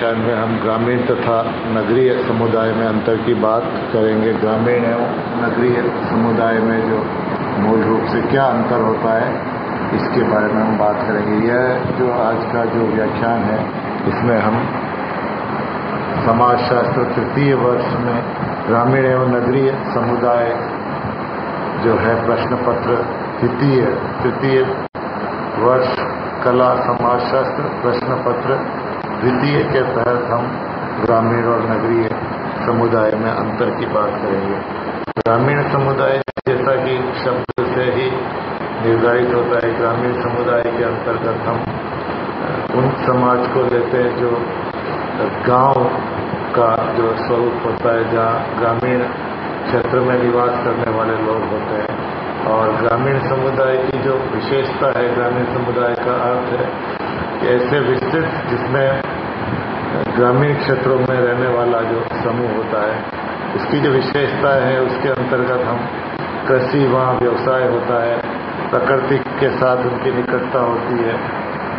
व्याख्यान में हम ग्रामीण तथा नगरीय समुदाय में अंतर की बात करेंगे। ग्रामीण एवं नगरीय समुदाय में जो मूल रूप से क्या अंतर होता है इसके बारे में हम बात करेंगे। यह जो आज का जो व्याख्यान है इसमें हम समाजशास्त्र तृतीय वर्ष में ग्रामीण एवं नगरीय समुदाय जो है प्रश्न पत्र तृतीय वर्ष कला समाजशास्त्र प्रश्न पत्र द्वितीय के तहत हम ग्रामीण और नगरीय समुदाय में अंतर की बात करेंगे। ग्रामीण समुदाय जैसा कि शब्द से ही निर्धारित होता है, ग्रामीण समुदाय के अंतर्गत हम उन समाज को लेते हैं जो गांव का जो स्वरूप होता है, जहाँ ग्रामीण क्षेत्र में निवास करने वाले लोग होते हैं। और ग्रामीण समुदाय की जो विशेषता है, ग्रामीण समुदाय का अर्थ है कि ऐसे विस्तृत जिसमें ग्रामीण क्षेत्रों में रहने वाला जो समूह होता है उसकी जो विशेषता है उसके अंतर्गत हम कृषि, वहाँ व्यवसाय होता है, प्रकृति के साथ उनकी निकटता होती है,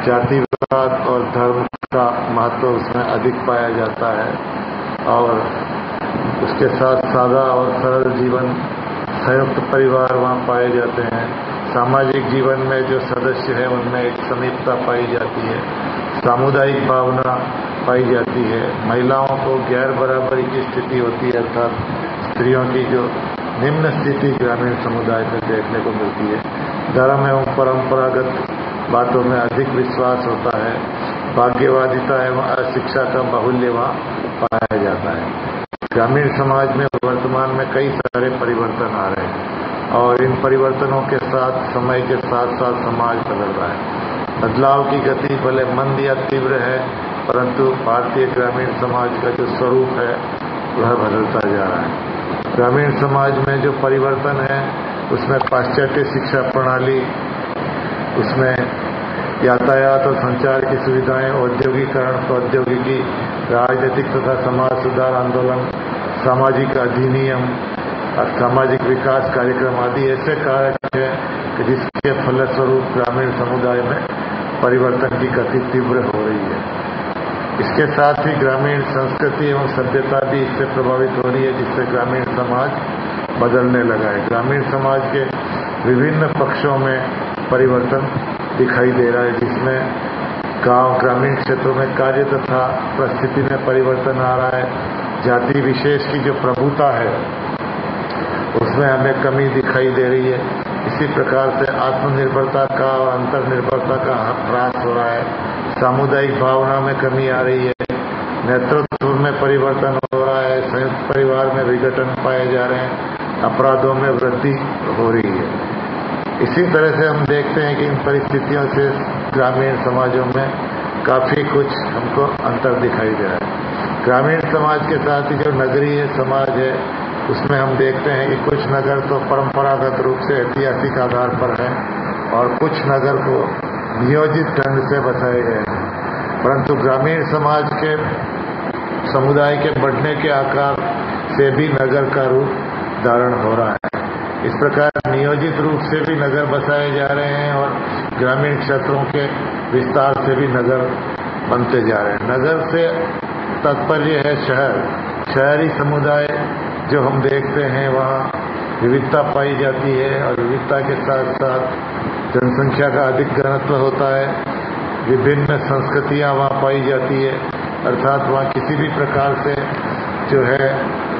जातिवाद और धर्म का महत्व उसमें अधिक पाया जाता है और उसके साथ सादा और सरल जीवन, संयुक्त परिवार वहाँ पाए जाते हैं। सामाजिक जीवन में जो सदस्य है उनमें एक समीपता पाई जाती है, सामुदायिक भावना पाई जाती है। महिलाओं को गैर बराबरी की स्थिति होती है, अर्थात स्त्रियों की जो निम्न स्थिति ग्रामीण समुदाय में देखने को मिलती है। धर्म एवं परंपरागत बातों में अधिक विश्वास होता है, भाग्यवादिता एवं अशिक्षा का बाहुल्य वहाँ पाया जाता है। ग्रामीण समाज में वर्तमान में कई सारे परिवर्तन आ रहे हैं और इन परिवर्तनों के साथ समय के साथ साथ समाज बदल रहा है। बदलाव की गति भले मंद या तीव्र है, परंतु भारतीय ग्रामीण समाज का जो स्वरूप है वह बदलता जा रहा है। ग्रामीण समाज में जो परिवर्तन है उसमें पाश्चात्य शिक्षा प्रणाली, उसमें यातायात और संचार की सुविधाएं, औद्योगिकरण, प्रौद्योगिकी, राजनीतिक तथा समाज सुधार आंदोलन, सामाजिक अधिनियम और सामाजिक विकास कार्यक्रम आदि ऐसे कारक हैं कि जिसके फलस्वरूप ग्रामीण समुदाय में परिवर्तन की गति तीव्र हो रही है। इसके साथ ही ग्रामीण संस्कृति एवं सभ्यता भी इससे प्रभावित हो रही है, जिससे ग्रामीण समाज बदलने लगा है। ग्रामीण समाज के विभिन्न पक्षों में परिवर्तन दिखाई दे रहा है, जिसमें गांव ग्रामीण क्षेत्रों में कार्य तथा परिस्थिति में परिवर्तन आ रहा है। जाति विशेष की जो प्रभुता है उसमें हमें कमी दिखाई दे रही है। इसी प्रकार से आत्मनिर्भरता का और अंतर्निर्भरता का ह्रास हो रहा है। सामुदायिक भावना में कमी आ रही है, नेतृत्व में परिवर्तन हो रहा है, संयुक्त परिवार में विघटन पाए जा रहे हैं, अपराधों में वृद्धि हो रही है। इसी तरह से हम देखते हैं कि इन परिस्थितियों से ग्रामीण समाजों में काफी कुछ हमको अंतर दिखाई दे रहा है। ग्रामीण समाज के साथ ही जो नगरीय समाज है उसमें हम देखते हैं कि कुछ नगर तो परंपरागत रूप से ऐतिहासिक आधार पर है और कुछ नगर को नियोजित ढंग से बसाए गए हैं, परंतु ग्रामीण समाज के समुदाय के बढ़ने के आकार से भी नगर का रूप धारण हो रहा है। इस प्रकार नियोजित रूप से भी नगर बसाए जा रहे हैं और ग्रामीण क्षेत्रों के विस्तार से भी नगर बनते जा रहे हैं। नगर से तात्पर्य है शहर। शहरी समुदाय जो हम देखते हैं वहाँ विविधता पाई जाती है और विविधता के साथ साथ जनसंख्या का अधिक घनत्व होता है, विभिन्न संस्कृतियाँ वहाँ पाई जाती है, अर्थात वहाँ किसी भी प्रकार से जो है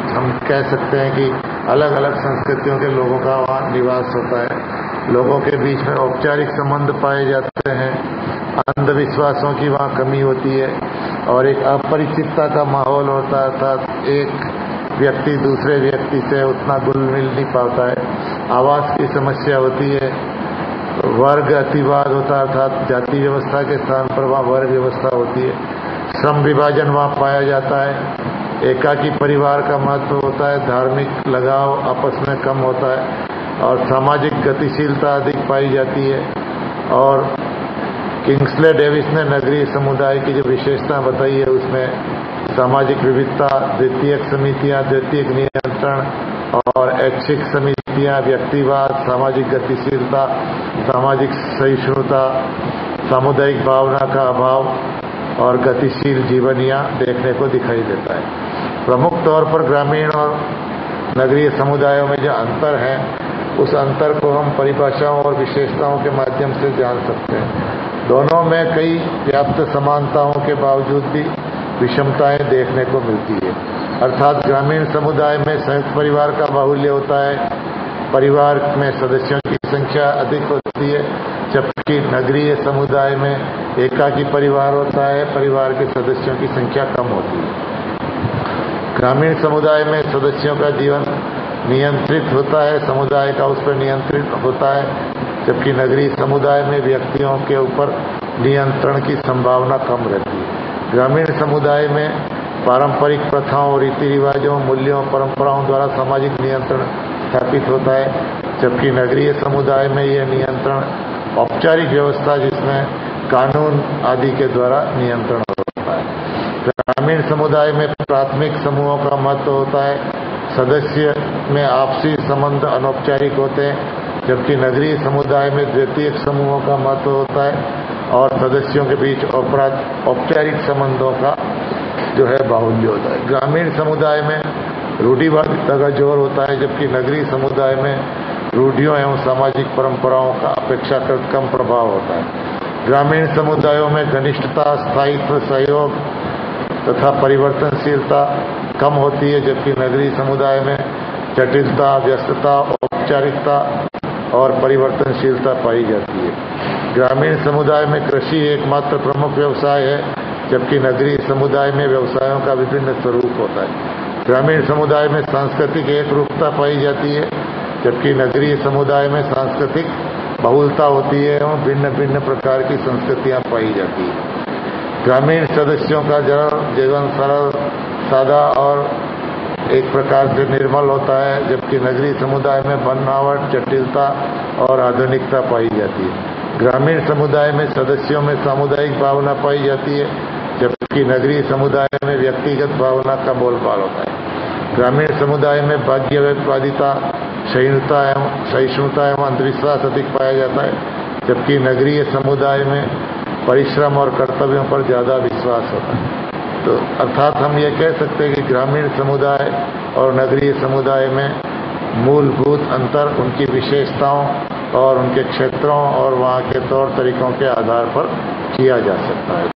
हम कह सकते हैं कि अलग अलग संस्कृतियों के लोगों का वहाँ निवास होता है। लोगों के बीच में औपचारिक संबंध पाए जाते हैं, अंधविश्वासों की वहाँ कमी होती है और एक अपरिचितता का माहौल होता है, अर्थात एक व्यक्ति दूसरे व्यक्ति से उतना घुल मिल नहीं पाता है। आवास की समस्या होती है, वर्ग अतिवाद होता है, अर्थात जाति व्यवस्था के स्थान पर वहाँ वर्ग व्यवस्था होती है। श्रम विभाजन वहाँ पाया जाता है, एकाकी परिवार का महत्व होता है, धार्मिक लगाव आपस में कम होता है और सामाजिक गतिशीलता अधिक पाई जाती है। और किंग्सले डेविस ने नगरीय समुदाय की जो विशेषता बताई है उसमें सामाजिक विविधता, द्वितीयक समितियां, द्वितीयक नियंत्रण और ऐच्छिक समितियां, व्यक्तिवाद, सामाजिक गतिशीलता, सामाजिक सहिष्णुता, सामुदायिक भावना का अभाव और गतिशील जीवन यहाँ देखने को दिखाई देता है। प्रमुख तौर पर ग्रामीण और नगरीय समुदायों में जो अंतर है, उस अंतर को हम परिभाषाओं और विशेषताओं के माध्यम से जान सकते हैं। दोनों में कई व्याप्त समानताओं के बावजूद भी विषमताएं देखने को मिलती है। अर्थात ग्रामीण समुदाय में संयुक्त परिवार का बाहुल्य होता है, परिवार में सदस्यों की संख्या अधिक होती है, जबकि नगरीय समुदाय में एकाकी परिवार होता है, परिवार के सदस्यों की संख्या कम होती है। ग्रामीण समुदाय में सदस्यों का जीवन नियंत्रित होता है, समुदाय का उस पर नियंत्रित होता है, जबकि नगरीय समुदाय में व्यक्तियों के ऊपर नियंत्रण की संभावना कम रहती है। ग्रामीण समुदाय में पारंपरिक प्रथाओं, रीति रिवाजों, मूल्यों, परंपराओं द्वारा सामाजिक नियंत्रण स्थापित होता है, जबकि नगरीय समुदाय में यह नियंत्रण औपचारिक व्यवस्था, जिसमें कानून आदि के द्वारा नियंत्रण होता है। ग्रामीण समुदाय में प्राथमिक समूहों का महत्व होता है, सदस्य में आपसी संबंध अनौपचारिक होते हैं, जबकि नगरीय समुदाय में द्वितीयक समूहों का महत्व होता है और सदस्यों के बीच औपचारिक संबंधों का जो है बाहुल्य होता है। ग्रामीण समुदाय में रूढ़िवादिता का जोर होता है, जबकि नगरीय समुदाय में रूढ़ियों एवं सामाजिक परंपराओं का अपेक्षाकृत कम प्रभाव होता है। ग्रामीण समुदायों में घनिष्ठता, स्थायित्व, सहयोग तथा परिवर्तनशीलता कम होती है, जबकि नगरीय समुदाय में जटिलता, व्यस्तता, औपचारिकता और परिवर्तनशीलता पाई जाती है। ग्रामीण समुदाय में कृषि एकमात्र प्रमुख व्यवसाय है, जबकि नगरीय समुदाय में व्यवसायों का विभिन्न स्वरूप होता है। ग्रामीण समुदाय में सांस्कृतिक एकरूपता पाई जाती है, जबकि नगरीय समुदाय में सांस्कृतिक बहुलता होती है एवं भिन्न भिन्न प्रकार की संस्कृतियां पाई जाती है। ग्रामीण सदस्यों का जीवन सरल, सादा और एक प्रकार से निर्मल होता है, जबकि नगरीय समुदाय में बनावट, जटिलता और आधुनिकता पाई जाती है। ग्रामीण समुदाय में सदस्यों में सामुदायिक भावना पाई जाती है, जबकि नगरीय समुदाय में व्यक्तिगत भावना का बोलबाल होता है। ग्रामीण समुदाय में भाग्यवादिता, सहिष्णुता एवं अंधविश्वास अधिक पाया जाता है, जबकि नगरीय समुदाय में परिश्रम और कर्तव्यों पर ज्यादा विश्वास होता है। तो अर्थात हम ये कह सकते हैं कि ग्रामीण समुदाय और नगरीय समुदाय में मूलभूत अंतर उनकी विशेषताओं और उनके क्षेत्रों और वहाँ के तौर तरीकों के आधार पर किया जा सकता है।